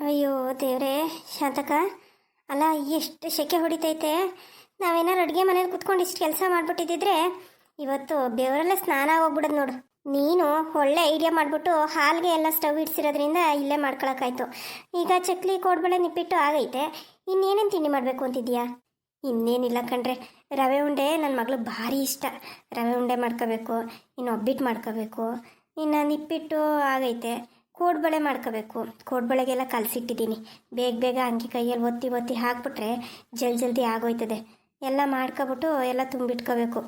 ಅಯ್ಯೋ ದೇವ್ರೇ, ಶಾಂತಕ ಅಲ್ಲ ಎಷ್ಟು ಸೆಕೆ ಹೊಡಿತೈತೆ. ನಾವೇನಾರು ಅಡುಗೆ ಮನೇಲಿ ಕುತ್ಕೊಂಡು ಇಷ್ಟು ಕೆಲಸ ಮಾಡಿಬಿಟ್ಟಿದ್ದಿದ್ರೆ ಇವತ್ತು ಬೆವರಲ್ಲೇ ಸ್ನಾನ ಹೋಗ್ಬಿಡೋದು ನೋಡು. ನೀನು ಒಳ್ಳೆ ಐಡಿಯಾ ಮಾಡಿಬಿಟ್ಟು ಹಾಲಿಗೆ ಎಲ್ಲ ಸ್ಟವ್ ಇಡ್ಸಿರೋದ್ರಿಂದ ಇಲ್ಲೇ ಮಾಡ್ಕೊಳಕ್ಕಾಯ್ತು. ಈಗ ಚಕ್ಲಿ ಕೋಡ್ಬಳೆ ನಿಪ್ಪಿಟ್ಟು ಆಗೈತೆ, ಇನ್ನೇನೇನು ತಿಂಡಿ ಮಾಡಬೇಕು ಅಂತಿದ್ಯಾ? ಇನ್ನೇನಿಲ್ಲ ಕಣ್ರೆ, ರವೆ ಉಂಡೆ ನನ್ನ ಮಗಳು ಭಾರಿ ಇಷ್ಟ. ರವೆ ಉಂಡೆ ಮಾಡ್ಕೋಬೇಕು, ಇನ್ನು ಒಬ್ಬಿಟ್ಟು ಮಾಡ್ಕೋಬೇಕು, ಇನ್ನು ನಿಪ್ಪಿಟ್ಟು ಆಗೈತೆ, ಕೋಡ್ಬಳೆ ಮಾಡ್ಕೋಬೇಕು. ಕೋಡ್ಬಳೆಗೆಲ್ಲ ಕಲಸಿಟ್ಟಿದ್ದೀನಿ. ಬೇಗ ಬೇಗ ಅಂಗಿ ಕೈಯಲ್ಲಿ ಒತ್ತಿ ಒತ್ತಿ ಹಾಕ್ಬಿಟ್ರೆ ಜಲ್ದಿ ಆಗೋಯ್ತದೆ. ಎಲ್ಲ ಮಾಡ್ಕೊಬಿಟ್ಟು ಎಲ್ಲ ತುಂಬಿಟ್ಕೋಬೇಕು.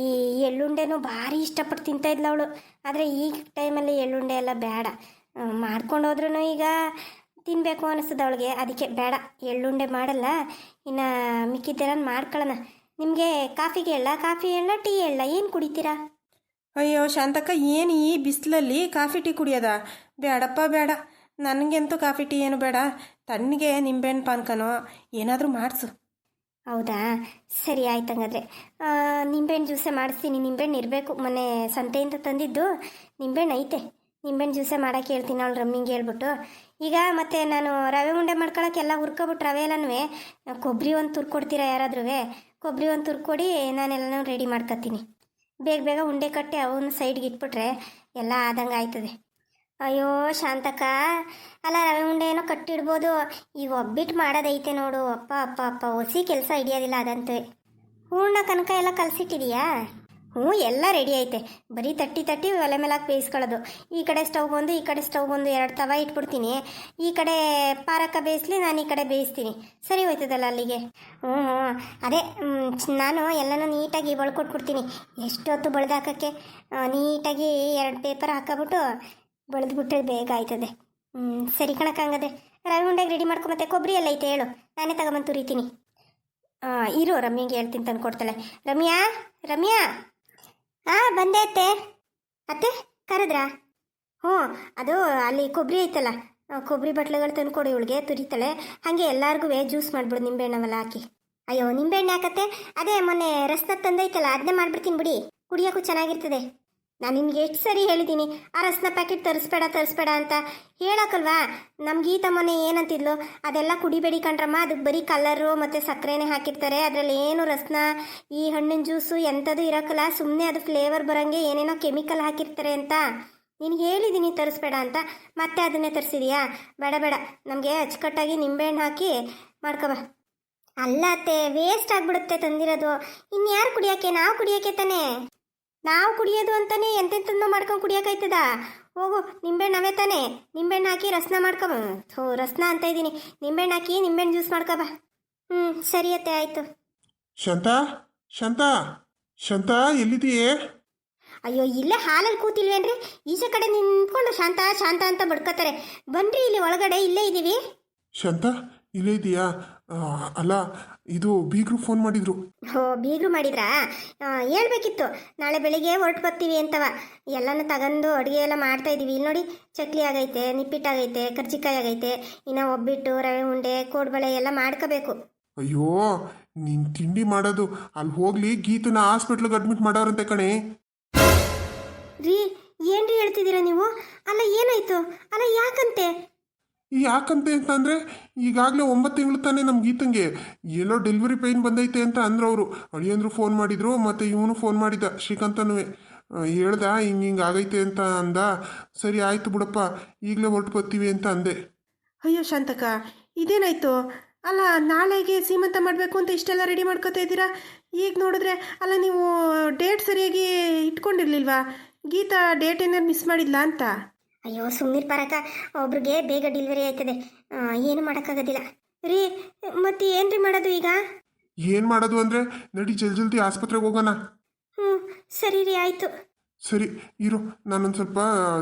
ಈ ಎಳ್ಳುಂಡೆನೂ ಭಾರಿ ಇಷ್ಟಪಟ್ಟು ತಿಂತಾಯಿದ್ಲು ಅವಳು. ಆದರೆ ಈಗ ಟೈಮಲ್ಲಿ ಎಳ್ಳುಂಡೆ ಎಲ್ಲ ಬೇಡ, ಮಾಡ್ಕೊಂಡು ಹೋದ್ರೂ ಈಗ ತಿನ್ನಬೇಕು ಅನ್ನಿಸ್ತದೆ ಅವಳಿಗೆ. ಅದಕ್ಕೆ ಬೇಡ, ಎಳ್ಳುಂಡೆ ಮಾಡಲ್ಲ. ಇನ್ನು ಮಿಕ್ಕಿದ್ದೆಲ್ಲ ಮಾಡ್ಕೊಳ್ಳೋಣ. ನಿಮಗೆ ಕಾಫಿಗೆ ಹೇಳ ಟೀ ಹೇಳ, ಏನು ಕುಡಿತೀರಾ? ಅಯ್ಯೋ ಶಾಂತಕ್ಕ, ಏನು ಈ ಬಿಸಿಲಲ್ಲಿ ಕಾಫಿ ಟೀ ಕುಡಿಯೋದ? ಬೇಡಪ್ಪ ಬೇಡ, ನನಗಂತೂ ಕಾಫಿ ಟೀ ಏನು ಬೇಡ. ತಣ್ಣಗೆ ನಿಂಬೆಹಣ್ಣು ಪಾನ್ಕನೋ ಏನಾದರೂ ಮಾಡಿಸು. ಹೌದಾ, ಸರಿ ಆಯ್ತು. ಹಂಗಾದ್ರೆ ನಿಂಬೆಹಣ್ಣು ಜ್ಯೂಸೇ ಮಾಡಿಸ್ತೀನಿ. ನಿಂಬೆಹಣ್ಣು ಇರಬೇಕು, ಮೊನ್ನೆ ಸಂತೆಯಿಂದ ತಂದಿದ್ದು ನಿಂಬೆಹಣ್ಣು ಐತೆ. ನಿಂಬೆಹಣ್ಣು ಜ್ಯೂಸೇ ಮಾಡೋಕ್ಕೆ ಹೇಳ್ತೀನಿ ಅವಳು ರಮ್ಮಿಂಗೆ ಹೇಳ್ಬಿಟ್ಟು. ಈಗ ಮತ್ತೆ ನಾನು ರವೆ ಉಂಡೆ ಮಾಡ್ಕೊಳಕ್ಕೆಲ್ಲ ಹುರ್ಕೊಬಿಟ್ಟು ರವೆ ಎಲ್ಲನೂ ಕೊಬ್ಬರಿ ಒಂದು ತುರ್ಕೊಡ್ತೀರಾ ಯಾರಾದ್ರೂ? ಕೊಬ್ಬರಿ ಒಂದು ತುರ್ಕೊಡಿ, ನಾನೆಲ್ಲನೂ ರೆಡಿ ಮಾಡ್ಕೊತೀನಿ. ಬೇಗ ಬೇಗ ಉಂಡೆ ಕಟ್ಟಿ ಅವನ್ನ ಸೈಡ್ಗೆ ಇಟ್ಬಿಟ್ರೆ ಎಲ್ಲ ಆದಂಗೆ ಆಯ್ತದೆ. ಅಯ್ಯೋ ಶಾಂತಕ, ಅಲ್ಲ ರವೆ ಉಂಡೆ ಏನೋ ಕಟ್ಟಿಡ್ಬೋದು, ಈಗ ಒಬ್ಬಿಟ್ಟು ಮಾಡೋದೈತೆ ನೋಡು. ಅಪ್ಪ ಅಪ್ಪ ಅಪ್ಪ ಹೊಸಿ ಕೆಲಸ ಹಿಡಿಯೋದಿಲ್ಲ ಅದಂತೆ. ಹೂರ್ಣ ಕನಕ ಎಲ್ಲ ಕಲಸಿಟ್ಟಿದೀಯಾ? ಹ್ಞೂ, ಎಲ್ಲ ರೆಡಿ ಐತೆ. ಬರೀ ತಟ್ಟಿ ಒಲೆ ಮೇಲೆ ಹಾಕಿ ಬೇಯಿಸ್ಕೊಳ್ಳೋದು. ಈ ಕಡೆ ಸ್ಟವ್ ಬಂದು ಈ ಕಡೆ ಸ್ಟವ್ ಬಂದು 2 ತವ ಇಟ್ಬಿಡ್ತೀನಿ. ಈ ಕಡೆ ಪಾರಕ ಬೇಯಿಸ್ಲಿ, ನಾನು ಈ ಕಡೆ ಬೇಯಿಸ್ತೀನಿ. ಸರಿ ಹೋಯ್ತದಲ್ಲ ಅಲ್ಲಿಗೆ. ಹ್ಞೂ ಅದೇ ನಾನು ಎಲ್ಲನೂ ನೀಟಾಗಿ ಬಳ್ಕೊಟ್ಬಿಡ್ತೀನಿ. ಎಷ್ಟೊತ್ತು ಬಳ್ದಾಕೋಕ್ಕೆ ನೀಟಾಗಿ 2 ಪೇಪರ್ ಹಾಕೋಬಿಟ್ಟು ಬಳ್ದುಬಿಟ್ರೆ ಬೇಗ ಆಯ್ತದೆ. ಸರಿ ಕಣಕ್ಕ, ಹಂಗದೆ ರವೆ ಉಂಡೆಗೆ ರೆಡಿ ಮಾಡ್ಕೊ. ಮತ್ತೆ ಕೊಬ್ಬರಿ ಎಲ್ಲ ಐತೆ ಹೇಳು, ನಾನೇ ತಗೊಂಬಂದು ತುರಿತೀನಿ. ಇರು, ರಮ್ಯಂಗೆ ಹೇಳ್ತೀನಿ ತಂದು ಕೊಡ್ತಾಳೆ. ರಮ್ಯಾ ರಮ್ಯಾ, ಬಂದೆ ಅತ್ತೆ. ಅತ್ತೆ ಕರೆದ್ರಾ? ಹ್ಞೂ, ಅದು ಅಲ್ಲಿ ಕೊಬ್ಬರಿ ಐತಲ್ಲ, ಕೊಬ್ಬರಿ ಬಟ್ಲುಗಳು ತಂದು ಕೊಡಿ, ಇವಳಿಗೆ ತುರಿತಾಳೆ. ಹಾಗೆ ಎಲ್ಲರಿಗೂ ಜ್ಯೂಸ್ ಮಾಡಿಬಿಡು ನಿಂಬೆಹಣ್ಣವೆಲ್ಲ ಹಾಕಿ. ಅಯ್ಯೋ ನಿಂಬೆಹಣ್ಣು ಯಾಕತ್ತೆ? ಅದೇ ಮೊನ್ನೆ ರಸ್ನ ತಂದೈತಲ್ಲ, ಅದನ್ನೇ ಮಾಡ್ಬಿಡ್ತೀನಿ ಬಿಡಿ, ಕುಡಿಯೋಕ್ಕೂ ಚೆನ್ನಾಗಿರ್ತದೆ. ನಾನು ನಿಮ್ಗೆ ಎಷ್ಟು ಸರಿ ಹೇಳಿದ್ದೀನಿ ಆ ರಸ್ನ ಪ್ಯಾಕೆಟ್ ತರಿಸ್ಬೇಡ ಅಂತ ಹೇಳಕ್ಕಲ್ವಾ? ನಮ್ಮ ಗೀತಾ ಮೊನ್ನೆ ಏನಂತಿದ್ಲು, ಅದೆಲ್ಲ ಕುಡಿಬೇಡಿ ಕಣ್ರಮ್ಮ, ಅದಕ್ಕೆ ಬರೀ ಕಲರು ಮತ್ತು ಸಕ್ಕರೆನೇ ಹಾಕಿರ್ತಾರೆ, ಅದರಲ್ಲಿ ಏನು ರಸ್ನ ಈ ಹಣ್ಣಿನ ಜ್ಯೂಸು ಎಂಥದ್ದು ಇರೋಕ್ಕಲ್ಲ, ಸುಮ್ಮನೆ ಅದು ಫ್ಲೇವರ್ ಬರೋಂಗೆ ಏನೇನೋ ಕೆಮಿಕಲ್ ಹಾಕಿರ್ತಾರೆ ಅಂತ ನಿನಗೆ ಹೇಳಿದ್ದೀನಿ ತರಿಸ್ಬೇಡ ಅಂತ. ಮತ್ತೆ ಅದನ್ನೇ ತರಿಸಿದೀಯಾ? ಬೇಡ, ನಮಗೆ ಅಚ್ಚುಕಟ್ಟಾಗಿ ನಿಂಬೆಹಣ್ಣು ಹಾಕಿ ಮಾಡ್ಕೊಬ. ಅಲ್ಲ ಅತ್ತೆ, ವೇಸ್ಟ್ ಆಗಿಬಿಡುತ್ತೆ ತಂದಿರೋದು. ಇನ್ಯಾರು ಕುಡಿಯೋಕ್ಕೆ? ನಾವು ಕುಡಿಯೋಕ್ಕೆ ತಾನೇ. ನಾವು ಕುಡಿಯೋದು ಅಂತಾನೆ ಎಂತೆಂಥದ್ದು ಮಾಡ್ಕೊಂಡು ಕುಡಿಯೋಕಾಯ್ತದ? ಹೋಗು, ನಿಂಬೆಹಣ್ಣು ಅವೇ ತಾನೆ, ನಿಂಬೆಹಣ್ಣು ಹಾಕಿ ರಸ್ನ ಮಾಡ್ಕೊಬ. ರಸ್ನ ಅಂತ ಇದ್ದೀನಿ, ನಿಂಬೆಹಣ್ಣು ಹಾಕಿ ನಿಂಬೆಹಣ್ಣು ಜ್ಯೂಸ್ ಮಾಡ್ಕೊಬ. ಸರಿ ಅತ್ತೆ, ಆಯಿತು. ಶಾಂತ ಎಲ್ಲಿದೆಯೇ? ಅಯ್ಯೋ, ಇಲ್ಲೇ ಹಾಲಲ್ಲಿ ಕೂತಿಲ್ವೇನ್ರಿ? ಈಚೆ ಕಡೆ ನಿಂತ್ಕೊಂಡು ಶಾಂತ ಅಂತ ಬಡ್ಕೋತಾರೆ. ಬನ್ರಿ ಇಲ್ಲಿ ಒಳಗಡೆ, ಇಲ್ಲೇ ಇದ್ದೀವಿ. ಶಾಂತ ಇಲ್ಲೇ ಇದೆಯಾ? ಅಲ್ಲ, ಇದು ಬೀಗರು ಫೋನ್ ಮಾಡಿದ್ರು. ಬೀಗರು ಮಾಡಿದ್ರಾ? ಹೇಳ್ಬೇಕಿತ್ತು, ನಾಳೆ ಬೆಳಿಗ್ಗೆ ಹೊರಟು ಬರ್ತೀವಿ ಅಂತವ. ಎಲ್ಲನೂ ತಗೊಂಡು ಅಡುಗೆ ಎಲ್ಲ ಮಾಡ್ತಾ ಇದ್ದೀವಿ. ಇಲ್ಲಿ ನೋಡಿ, ಚಕ್ಲಿ ಆಗೈತೆ, ನಿಪ್ಪಿಟ್ಟಾಗೈತೆ, ಕರ್ಜಿಕಾಯಿ ಆಗೈತೆ, ಇನ್ನು ಒಬ್ಬಿಟ್ಟು ರವೆ ಉಂಡೆ ಕೋಡ್ಬಳೆ ಎಲ್ಲ ಮಾಡ್ಕೋಬೇಕು. ಅಯ್ಯೋ, ನೀನು ತಿಂಡಿ ಮಾಡೋದು ಅಲ್ಲಿ ಹೋಗ್ಲಿ, ಗೀತನ ಹಾಸ್ಪಿಟ್ಲಿಗೆ ಅಡ್ಮಿಟ್ ಮಾಡೋರಂತೆ ಕಣೆ. ರೀ, ಏನ್ರಿ ಹೇಳ್ತಿದ್ದೀರಾ ನೀವು? ಅಲ್ಲ ಏನಾಯ್ತು? ಅಲ್ಲ ಯಾಕಂತೆ ಅಂತಂದರೆ ಈಗಾಗಲೇ 9 ತಿಂಗಳು ತಾನೇ ನಮ್ಮ ಗೀತಂಗೆ ಎಲ್ಲೋ ಡೆಲಿವರಿ ಪೇಯ್ನ್ ಬಂದೈತೆ ಅಂತ ಅಂದ್ರು ಅವರು. ಅಳಿಯಂದ್ರು ಫೋನ್ ಮಾಡಿದ್ರು, ಮತ್ತು ಇವನು ಫೋನ್ ಮಾಡಿದ್ದ, ಶ್ರೀಕಾಂತನೂ ಹೇಳ್ದ ಹಿಂಗೆ ಆಗೈತೆ ಅಂತ ಅಂದ. ಸರಿ ಆಯಿತು ಬಿಡಪ್ಪ, ಈಗಲೇ ಹೊರಟು ಬರ್ತೀವಿ ಅಂತ ಅಂದೆ. ಅಯ್ಯೋ ಶಾಂತಕ್ಕ, ಇದೇನಾಯ್ತು? ಅಲ್ಲ, ನಾಳೆಗೆ ಸೀಮಂತ ಮಾಡಬೇಕು ಅಂತ ಇಷ್ಟೆಲ್ಲ ರೆಡಿ ಮಾಡ್ಕೋತಾ ಇದ್ದೀರಾ. ಈಗ ನೋಡಿದ್ರೆ ಅಲ್ಲ, ನೀವು ಡೇಟ್ ಸರಿಯಾಗಿ ಇಟ್ಕೊಂಡಿರ್ಲಿಲ್ವಾ? ಗೀತಾ ಡೇಟ್ ಏನಾದ್ರು ಮಿಸ್ ಮಾಡಿದ್ಲಾ ಅಂತ? ಅಯ್ಯೋ ಸುಮ್ಮನಿರ್ ಪಾರಕ, ಒಬ್ರಿಗೆ ಬೇಗ ಡೆಲಿವರಿ ಆಯ್ತದೆ, ಏನು ಮಾಡೋಕ್ಕಾಗೋದಿಲ್ಲ ರೀ. ಮತ್ತೆ ಏನ್ರಿ ಮಾಡೋದು ಈಗ? ಏನು ಮಾಡೋದು ಅಂದರೆ ನಡಿ, ಜಲ್ದಿ ಆಸ್ಪತ್ರೆಗೆ ಹೋಗೋಣ. ಸರಿ ರೀ, ಆಯಿತು. ಸರಿ ಇರು, ನಾನೊಂದು ಸ್ವಲ್ಪ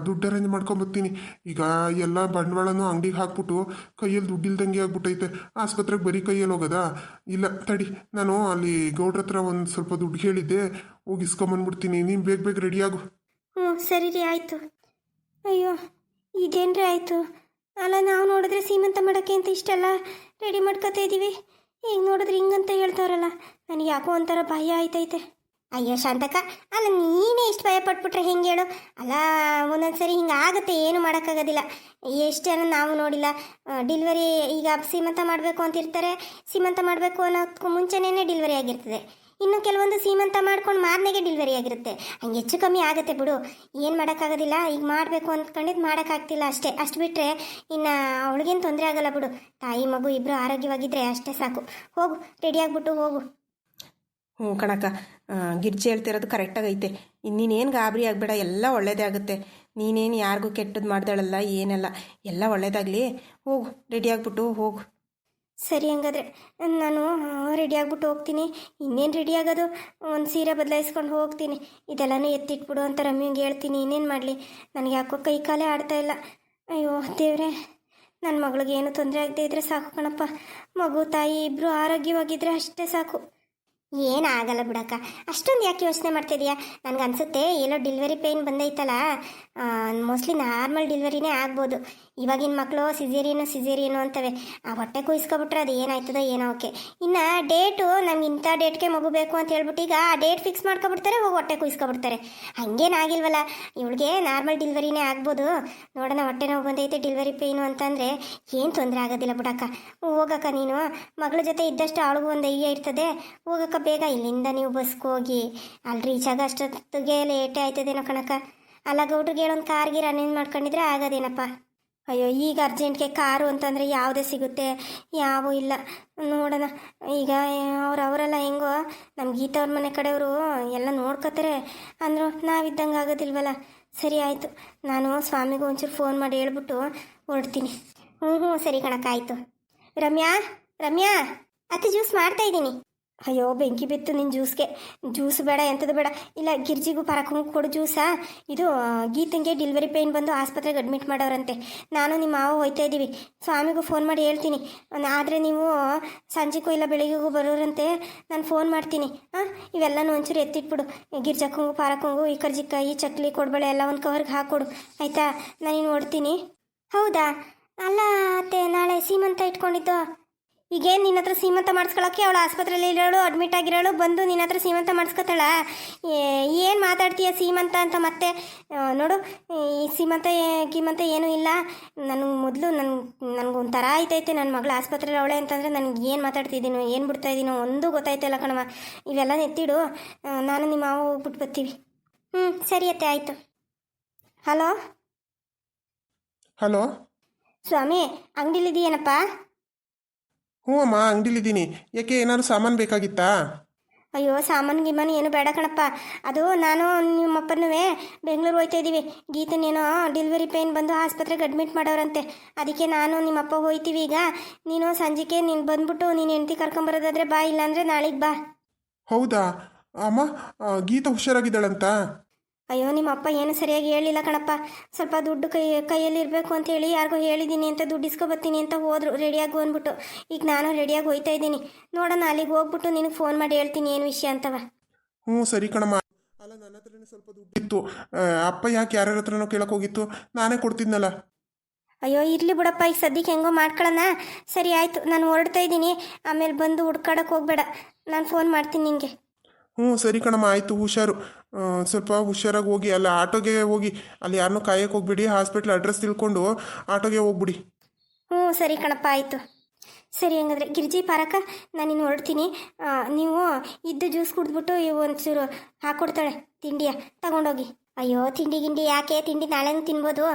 ದುಡ್ಡು ಅರೇಂಜ್ ಮಾಡ್ಕೊಂಬರ್ತೀನಿ. ಈಗ ಎಲ್ಲ ಬಂಡವಾಳನೂ ಅಂಗಡಿಗೆ ಹಾಕ್ಬಿಟ್ಟು ಕೈಯಲ್ಲಿ ದುಡ್ಡು ಇಲ್ದಂಗೆ ಆಗ್ಬಿಟ್ಟೈತೆ. ಆಸ್ಪತ್ರೆಗೆ ಬರೀ ಕೈಯಲ್ಲಿ ಹೋಗೋದಾ? ಇಲ್ಲ ತಡಿ, ನಾನು ಅಲ್ಲಿ ಗೌಡ್ರ ಹತ್ರ ಒಂದು ಸ್ವಲ್ಪ ದುಡ್ಡು ಹೇಳಿದ್ದೆ, ಹೋಗಿ ಇಸ್ಕೊಂಬಂದ್ಬಿಡ್ತೀನಿ. ನೀನು ಬೇಗ ರೆಡಿಯಾಗು. ಸರಿ ರೀ, ಆಯಿತು. ಅಯ್ಯೋ, ಇದೇನ್ರಿ ಆಯಿತು? ಅಲ್ಲ, ನಾವು ನೋಡಿದ್ರೆ ಸೀಮಂತ ಮಾಡೋಕ್ಕೆ ಅಂತ ಇಷ್ಟೆಲ್ಲ ರೆಡಿ ಮಾಡ್ಕೊತಾ ಇದ್ದೀವಿ, ಈಗ ನೋಡಿದ್ರೆ ಹಿಂಗಂತ ಹೇಳ್ತಾರಲ್ಲ, ನನಗೆ ಯಾಕೋ ಒಂಥರ ಭಯ ಆಯ್ತೈತೆ. ಅಯ್ಯೋ ಶಾಂತಕ್ಕ, ಅಲ್ಲ ನೀನೇ ಇಷ್ಟು ಭಯ ಪಟ್ಬಿಟ್ರೆ ಹೆಂಗೆ ಹೇಳು? ಅಲ್ಲ ಒಂದೊಂದ್ಸರಿ ಹಿಂಗೆ ಆಗುತ್ತೆ, ಏನು ಮಾಡೋಕ್ಕಾಗೋದಿಲ್ಲ. ಎಷ್ಟು ಜನ ನಾವು ನೋಡಿಲ್ಲ, ಡಿಲ್ವರಿ ಈಗ ಸೀಮಂತ ಮಾಡಬೇಕು ಅಂತಿರ್ತಾರೆ, ಸೀಮಂತ ಮಾಡಬೇಕು ಅನ್ನೋದಕ್ಕೂ ಮುಂಚೆನೇ ಡಿಲ್ವರಿ ಆಗಿರ್ತದೆ. ಇನ್ನು ಕೆಲವೊಂದು ಸೀಮಂತ ಮಾಡ್ಕೊಂಡು ಮಾರನೆಗೆ ಡಿಲ್ವರಿ ಆಗಿರುತ್ತೆ. ಹಂಗೆ ಹೆಚ್ಚು ಕಮ್ಮಿ ಆಗುತ್ತೆ ಬಿಡು, ಏನು ಮಾಡೋಕ್ಕಾಗೋದಿಲ್ಲ. ಈಗ ಮಾಡಬೇಕು ಅಂದ್ಕೊಂಡಿದ್ದು ಮಾಡೋಕ್ಕಾಗ್ತಿಲ್ಲ ಅಷ್ಟೇ. ಅಷ್ಟು ಬಿಟ್ಟರೆ ಇನ್ನು ಅವಳಿಗೇನು ತೊಂದರೆ ಆಗಲ್ಲ ಬಿಡು. ತಾಯಿ ಮಗು ಇಬ್ಬರು ಆರೋಗ್ಯವಾಗಿದ್ದರೆ ಅಷ್ಟೇ ಸಾಕು. ಹೋಗು, ರೆಡಿ ಆಗಿಬಿಟ್ಟು ಹೋಗು. ಹ್ಞೂ ಕಣಕ್ಕ, ಗಿರ್ಜಿ ಹೇಳ್ತಿರೋದು ಕರೆಕ್ಟಾಗೈತೆ. ಇನ್ನೇನು ಗಾಬರಿ ಆಗಬೇಡ, ಎಲ್ಲ ಒಳ್ಳೇದೇ ಆಗುತ್ತೆ. ನೀನೇನು ಯಾರಿಗೂ ಕೆಟ್ಟದ್ದು ಮಾಡ್ದಾಳಲ್ಲ, ಏನಲ್ಲ, ಎಲ್ಲ ಒಳ್ಳೇದಾಗಲಿ. ಹೋಗು, ರೆಡಿ ಆಗಿಬಿಟ್ಟು ಹೋಗು. ಸರಿ, ಹಂಗಾದ್ರೆ ನಾನು ರೆಡಿ ಆಗ್ಬಿಟ್ಟು ಹೋಗ್ತೀನಿ. ಇನ್ನೇನು ರೆಡಿ ಆಗೋದು, ಒಂದು ಸೀರೆ ಬದಲಾಯಿಸ್ಕೊಂಡು ಹೋಗ್ತೀನಿ. ಇದೆಲ್ಲನೂ ಎತ್ತಿಟ್ಬಿಡು ಅಂತ ರಮ್ಯಂಗೆ ಹೇಳ್ತೀನಿ. ಇನ್ನೇನು ಮಾಡಲಿ, ನನಗೆ ಯಾಕೋ ಕೈ ಕಾಲೇ ಆಡ್ತಾ ಇಲ್ಲ. ಅಯ್ಯೋ ದೇವ್ರೆ, ನನ್ನ ಮಗಳಿಗೆ ಏನು ತೊಂದರೆ ಆಗದೆ ಇದ್ರೆ ಸಾಕು ಕಣಪ್ಪ. ಮಗು ತಾಯಿ ಇಬ್ಬರು ಆರೋಗ್ಯವಾಗಿದ್ದರೆ ಅಷ್ಟೇ ಸಾಕು. ಏನಾಗಲ್ಲ ಬಿಡಕ್ಕ, ಅಷ್ಟೊಂದು ಯಾಕೆ ಯೋಚನೆ ಮಾಡ್ತಿದ್ಯಾ? ನನಗೆ ಅನಿಸುತ್ತೆ ಎಲ್ಲೋ ಡಿಲ್ವರಿ ಪೇಯ್ನ್ ಬಂದೈತಲ್ಲ, ಮೋಸ್ಟ್ಲಿ ನಾರ್ಮಲ್ ಡಿಲ್ವರಿನೇ ಆಗ್ಬೋದು. ಇವಾಗಿನ ಮಕ್ಕಳು ಸಿಸೇರಿಯನು ಅಂತವೆ. ಆ ಹೊಟ್ಟೆ ಕುಯ್ಸ್ಕೊಬಿಟ್ರೆ ಅದು ಏನಾಯ್ತದೋ ಏನೋ. ಓಕೆ, ಇನ್ನು ಡೇಟು ನಮ್ಗೆ ಇಂಥ ಡೇಟ್ಗೆ ಮಗು ಬೇಕು ಅಂತ ಹೇಳ್ಬಿಟ್ಟು ಈಗ ಆ ಡೇಟ್ ಫಿಕ್ಸ್ ಮಾಡ್ಕೊಬಿಡ್ತಾರೆ, ಹೋಗಿ ಹೊಟ್ಟೆ ಕುಯ್ಸ್ಕೊಬಿಡ್ತಾರೆ. ಹಂಗೇನಾಗಿಲ್ವಲ್ಲ, ಇವಳಿಗೆ ನಾರ್ಮಲ್ ಡಿಲ್ವರಿನೇ ಆಗ್ಬೋದು. ನೋಡೋಣ, ಹೊಟ್ಟೆ ನೋವು ಬಂದೈತೆ, ಡಿಲ್ವರಿ ಪೇಯ್ನು ಅಂತಂದರೆ ಏನು ತೊಂದರೆ ಆಗೋದಿಲ್ಲ ಬಿಡಕ್ಕ. ಹೋಗಕ್ಕ, ನೀನು ಮಗಳ ಜೊತೆ ಇದ್ದಷ್ಟು ಅವಳಿಗೂ ಒಂದು ಧೈರ್ಯ ಇರ್ತದೆ. ಹೋಗಕ್ಕ ಬೇಗ, ಇಲ್ಲಿಂದ ನೀವು ಬಸ್ಗೆ ಹೋಗಿ ಅಲ್ಲಿ ರೀಚ್ ಆಗ ಅಷ್ಟೊತ್ತಿಗೆ ಲೇಟೇ ಆಯ್ತದೇನೋ ಕಣಕ್ಕ. ಅಲ್ಲ ಗೌಡ್ರಿಗೆ ಹೇಳೊಂದು ಕಾರ್ಗೆ ಅರೇಂಜ್ ಮಾಡ್ಕೊಂಡಿದ್ರೆ ಆಗೋದೇನಪ್ಪ. ಅಯ್ಯೋ, ಈಗ ಅರ್ಜೆಂಟ್ಗೆ ಕಾರು ಅಂತಂದರೆ ಯಾವುದೇ ಸಿಗುತ್ತೆ, ಯಾವೂ ಇಲ್ಲ. ನೋಡೋಣ, ಈಗ ಅವರೆಲ್ಲ ಹೆಂಗೋ ನಮ್ಮ ಗೀತಾ ಅವ್ರ ಮನೆ ಕಡೆಯವರು ಎಲ್ಲ ನೋಡ್ಕೋತಾರೆ ಅಂದರು, ನಾವಿದ್ದಂಗೆ ಆಗೋದಿಲ್ವಲ್ಲ. ಸರಿ ಆಯಿತು, ನಾನು ಸ್ವಾಮಿಗೂ ಒಂಚೂರು ಫೋನ್ ಮಾಡಿ ಹೇಳ್ಬಿಟ್ಟು ಹೊರಡ್ತೀನಿ. ಹ್ಞೂ ಸರಿ ಕಣಕ್ಕ, ಆಯಿತು. ರಮ್ಯಾ, ರಮ್ಯಾ, ಅತ್ತೆ ಜ್ಯೂಸ್ ಮಾಡ್ತಾ ಇದ್ದೀನಿ. ಅಯ್ಯೋ ಬೆಂಕಿ ಬಿತ್ತು ನಿನ್ನ ಜ್ಯೂಸ್ಗೆ. ಜ್ಯೂಸ್ ಬೇಡ, ಎಂಥದ್ದು ಬೇಡ. ಇಲ್ಲ, ಗಿರ್ಜಿಗೂ ಪರಕ್ಕೂ ಕೊಡು ಜ್ಯೂಸಾ. ಇದು ಗೀತಂಗೆ ಡಿಲ್ವರಿ ಪೇಯ್ನ್ ಬಂದು ಆಸ್ಪತ್ರೆಗೆ ಅಡ್ಮಿಟ್ ಮಾಡೋರಂತೆ. ನಾನು ನಿಮ್ಮ ಮಾವ ಹೋಯ್ತಾ ಇದ್ದೀವಿ. ಸ್ವಾಮಿಗೂ ಫೋನ್ ಮಾಡಿ ಹೇಳ್ತೀನಿ. ಆದರೆ ನೀವು ಸಂಜೆಗೂ ಇಲ್ಲ ಬೆಳಿಗ್ಗೆಗೂ ಬರೋರಂತೆ. ನಾನು ಫೋನ್ ಮಾಡ್ತೀನಿ. ಇವೆಲ್ಲನೂ ಒಂಚೂರು ಎತ್ತಿಟ್ಬಿಡು. ಗಿರ್ಜಕ್ಕಂಗೂ ಪಾರಕ್ಕಂಗೂ ಈ ಕರ್ಜಿಕಾಯಿ ಚಕ್ಲಿ ಕೊಡ್ಬೇಳೆ ಎಲ್ಲ ಒಂದು ಕವರ್ಗೆ ಹಾಕ್ಕೊಡು, ಆಯಿತಾ? ನಾನಿನ್ನು ಹೊಡ್ತೀನಿ. ಹೌದಾ? ಅಲ್ಲ ಅತ್ತೆ, ನಾಳೆ ಸೀಮಂತ ಇಟ್ಕೊಂಡಿದ್ದು. ಈಗೇನು ನಿನ್ನ ಹತ್ರ ಸೀಮಂತ ಮಾಡಿಸ್ಕೊಳಕ್ಕೆ ಅವಳು ಆಸ್ಪತ್ರೆಯಲ್ಲಿ ಇರೋಳು, ಅಡ್ಮಿಟ್ ಆಗಿರೋಳು, ಬಂದು ನಿನ್ನ ಹತ್ರ ಸೀಮಂತ ಮಾಡಿಸ್ಕೊತಾಳ? ಏನು ಮಾತಾಡ್ತೀಯ ಸೀಮಂತ ಅಂತ ಮತ್ತೆ? ನೋಡು, ಈ ಗೀಮಂತ ಏನೂ ಇಲ್ಲ. ನನಗೆ ಮೊದಲು ನನಗೊಂಥರ ಆಯ್ತೈತೆ. ನನ್ನ ಮಗಳು ಆಸ್ಪತ್ರೆಯಲ್ಲಿ ಅವಳೆ ಅಂತಂದರೆ ನನಗೆ ಏನು ಮಾತಾಡ್ತಿದ್ದೀನೋ ಏನು ಬಿಡ್ತಾ ಇದ್ದೀನೋ ಒಂದೂ ಗೊತ್ತಾಯ್ತಿಲ್ಲ ಕಣವ. ಇವೆಲ್ಲ ಎತ್ತಿಡು, ನಾನು ನಿಮ್ಮ ಮಾವ ಹೋಗ್ಬಿಟ್ಟು ಬರ್ತೀವಿ. ಸರಿ ಅತ್ತೆ, ಆಯಿತು. ಹಲೋ ಹಲೋ ಸ್ವಾಮಿ, ಅಂಗಡಿಲಿದೆಯೇನಪ್ಪ? ಹ್ಞೂ ಅಮ್ಮ, ಅಂಗಡಿಲಿದ್ದೀನಿ. ಯಾಕೆ, ಏನಾದ್ರು ಸಾಮಾನು ಬೇಕಾಗಿತ್ತಾ? ಅಯ್ಯೋ, ಸಾಮಾನು ಗಿಮಾನು ಏನು ಬೇಡ ಕಣಪ್ಪ. ಅದು ನಾನು ನಿಮ್ಮಪ್ಪನೂ ಬೆಂಗಳೂರು ಹೋಗ್ತಾ ಇದ್ದೀವಿ. ಗೀತನೇನೋ ಡಿಲ್ವರಿ ಪೇಯ್ನ್ ಬಂದು ಆಸ್ಪತ್ರೆಗೆ ಅಡ್ಮಿಟ್ ಮಾಡೋರಂತೆ. ಅದಕ್ಕೆ ನಾನು ನಿಮ್ಮಪ್ಪ ಹೋಗ್ತೀವಿ. ಈಗ ನೀನು ಸಂಜೆಗೆ ನೀನು ಬಂದ್ಬಿಟ್ಟು ನೀನು ಹೆಂಡತಿ ಕರ್ಕೊಂಬರೋದಾದ್ರೆ ಬಾ, ಇಲ್ಲಾಂದರೆ ನಾಳೆಗೆ ಬಾ. ಹೌದಾ ಅಮ್ಮ, ಗೀತಾ ಹುಷಾರಾಗಿದ್ದಾಳಂತ? ಅಯ್ಯೋ, ನಿಮ್ಮಪ್ಪ ಏನು ಸರಿಯಾಗಿ ಹೇಳಿಲ್ಲ ಕಣಪ್ಪ. ಸ್ವಲ್ಪ ದುಡ್ಡು ಕೈಯಲ್ಲಿ ಇರಬೇಕು ಅಂತೇಳಿ ಯಾರಿಗೋ ಹೇಳಿದ್ದೀನಿ ಅಂತ ದುಡ್ಡು ಇಸ್ಕೊಬತ್ತೀನಿ ಅಂತ ಹೋದ್ರು, ರೆಡಿಯಾಗಿ ಅಂದ್ಬಿಟ್ಟು. ಈಗ ನಾನು ರೆಡಿಯಾಗಿ ಹೋಗ್ತಾ ಇದ್ದೀನಿ. ನೋಡೋಣ, ಅಲ್ಲಿಗೆ ಹೋಗ್ಬಿಟ್ಟು ನಿನಗೆ ಫೋನ್ ಮಾಡಿ ಹೇಳ್ತೀನಿ ಏನು ವಿಷಯ ಅಂತವ. ಹ್ಞೂ ಸರಿ ಕಣಮ್ಮ. ಅಲ್ಲ, ನನ್ನ ಹತ್ರನೇ ಸ್ವಲ್ಪ ದುಡ್ಡಿತ್ತು. ಅಪ್ಪ ಯಾಕೆ ಯಾರ್ಯಾರ ಹತ್ರನೋ ಕೇಳಕ್ಕೆ ಹೋಗಿತ್ತು, ನಾನೇ ಕೊಡ್ತಿದ್ನಲ್ಲ. ಅಯ್ಯೋ ಇರಲಿ ಬಿಡಪ್ಪ, ಈಗ ಸದ್ಯಕ್ಕೆ ಹೆಂಗೋ ಮಾಡ್ಕೊಳ್ಳೋಣ. ಸರಿ ಆಯಿತು, ನಾನು ಹೊರಡ್ತಾ ಇದ್ದೀನಿ. ಆಮೇಲೆ ಬಂದು ಹುಡ್ಕಾಡಕ್ಕೆ ಹೋಗ್ಬೇಡ, ನಾನು ಫೋನ್ ಮಾಡ್ತೀನಿ ನಿನಗೆ. ಹ್ಞೂ ಸರಿ ಕಣಮ್ಮ, ಆಯಿತು. ಹುಷಾರು, ಸ್ವಲ್ಪ ಹುಷಾರಾಗಿ ಹೋಗಿ. ಅಲ್ಲ, ಆಟೋಗೆ ಹೋಗಿ, ಅಲ್ಲಿ ಯಾರನ್ನೂ ಕಾಯಕ್ಕೆ ಹೋಗ್ಬಿಡಿ. ಹಾಸ್ಪಿಟ್ಲ್ ಅಡ್ರೆಸ್ ತಿಳ್ಕೊಂಡು ಆಟೋಗೆ ಹೋಗ್ಬಿಡಿ. ಸರಿ ಕಣಪ್ಪ, ಆಯಿತು. ಸರಿ, ಹಂಗಾದ್ರೆ ಗಿರ್ಜಿ ಪಾರಕ್ಕ, ನಾನಿನ್ನು ಹೊರಡ್ತೀನಿ. ನೀವು ಇದ್ದು ಜ್ಯೂಸ್ ಕುಡಿದ್ಬಿಟ್ಟು ಒಂಚೂರು ಹಾಕ್ಕೊಡ್ತಾಳೆ ತಿಂಡಿಯ, ತಗೊಂಡೋಗಿ. ಅಯ್ಯೋ, ತಿಂಡಿ ಗಿಂಡಿ ಯಾಕೆ? ತಿಂಡಿ ನಾಳೆನೂ ತಿನ್ಬೋದು.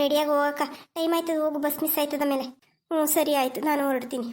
ರೆಡಿಯಾಗಿ ಹೋಗಕ್ಕ ಟೈಮ್ ಆಯ್ತದ, ಹೋಗು, ಬಸ್ ಮಿಸ್ ಆಯ್ತದ ಮೇಲೆ. ಸರಿ ಆಯಿತು, ನಾನು ಹೊರಡ್ತೀನಿ.